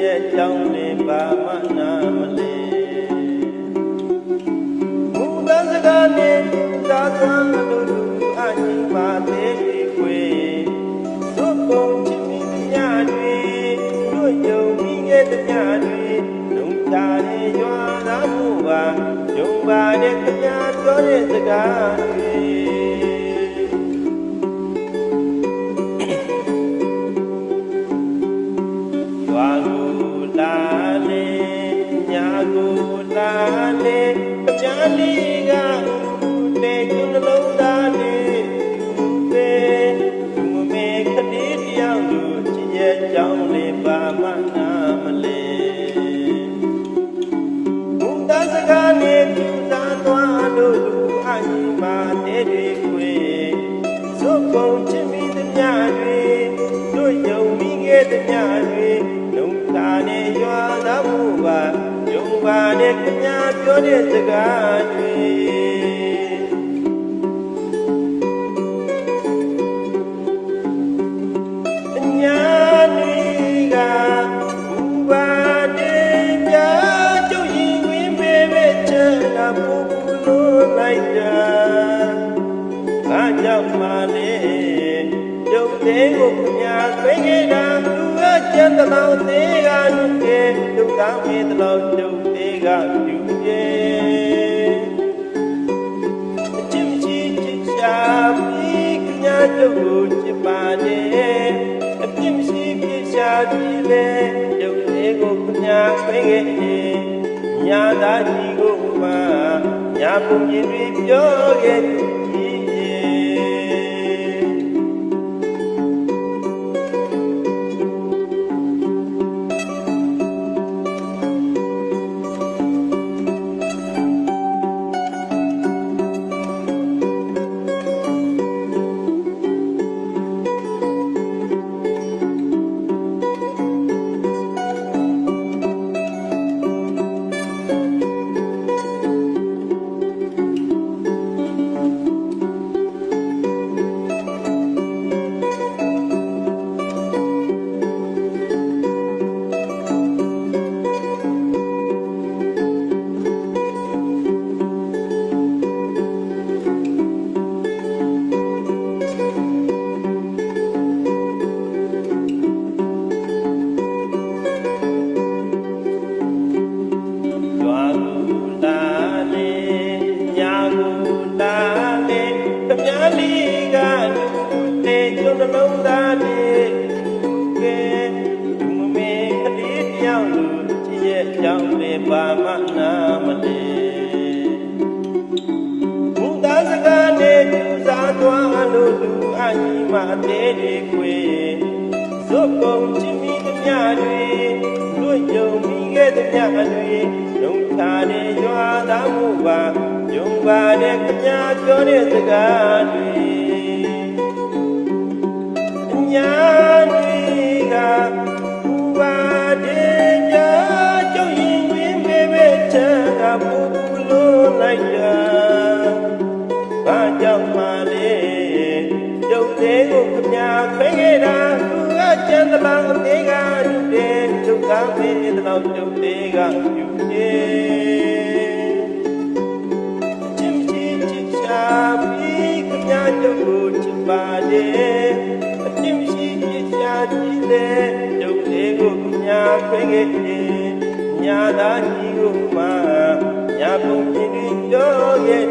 ရဲ့ကြောင်းလေးဘာမှနာမလဲမူတန်းစကားနဲ့သာသွားလို့လူအညီပါသေးခွေတို့ပုံချစ်မိများတွေတို့ယုံမိရဲ့တရားတွေလုံချတဲ့ရွာသားမှုပါယုံပါတဲ့ခင်ဗျာပြောတဲ့စကားတွေရွာကိုလာလေညာကိုလာလေကြံလေးကလေကျွန်းလုံးသားလေးပဲသူမမေကလေးတယောက်လူချစ်ရဲ့ကြောင်းလေးပါမနာမလဲဘုရားစကားနဲ့သူသာသွားလို့လူအညီမာတဲ့တွေဇုတ်ကုန်ချစ်မိသမျှတွေတို့ယုံမိခဲ့သမျှတွေလုံသာနဲ့ရွာသားမှုပါယုံပါနဲ့ခင်ဗျာပြောတဲ့စကားတွေညာတွေကဘူပါတဲ့ပြကျုပ်ရင်ဝင်းပေပဲချက်ကပူပူလို့လိုက်တာဘာကြောင့်မှလဲကျုပ်သေးကိုခင်ဗျာသိခဲ့တာသူကကျန်တော်သေးကလူတွေဒုက္ခမေးတော်ကျုပ်သေးကပြူရဲ့အချစ်မရှိချစ်ရှာပြီးခင်ဗျာကျုပ်ကိုချစ်ပါတယ်အပြစ်မရှိပြစ်ရှာပြီးလေကျုပ်သေးကိုခင်ဗျာသိခဲ့တယ်ညာသားကြီးကိုမှညာပုံကြီးတွေပြောခဲ့လုံးသားလေးကဲသူမမေကလေးတယောက်လူချစ်ရဲ့ကြောင်းလေးပါမနာမလဲဘုရားစကားနဲ့သူစားသွားလို့လူအညီမသေးတွေခွေဇုတ်ကုန်ချစ်မိသမျှတွေတို့ယုံမိခဲ့သမျှတွေလုံထားတဲ့ရွာသားမှုပါယုံပါတဲ့ခင်ဗျာပြောတဲ့စကားတွေညာတွေကဘူပါတဲ့ပြကျုပ်ရင်ဝင်းပေပဲချက်ကပူပူလို့လိုက်တာဘာကြောင့်မှလဲကျုပ်သေးကိုခင်ဗျာဖိခဲ့တာသူကကျန်သလားအသေးကလူတဲ့ဒုက္ခမေးတော့ကျုပ်သေးကယူနေချစ်ချစ်ချစ်ချာပြီးခင်ဗျာကျုပ်ကိုချစ်ပါတယ်ဒုက္ခကိုညာဖိခဲ့ညာသားကြီးကိုမှညာပုံကြည့်ပြောရဲ့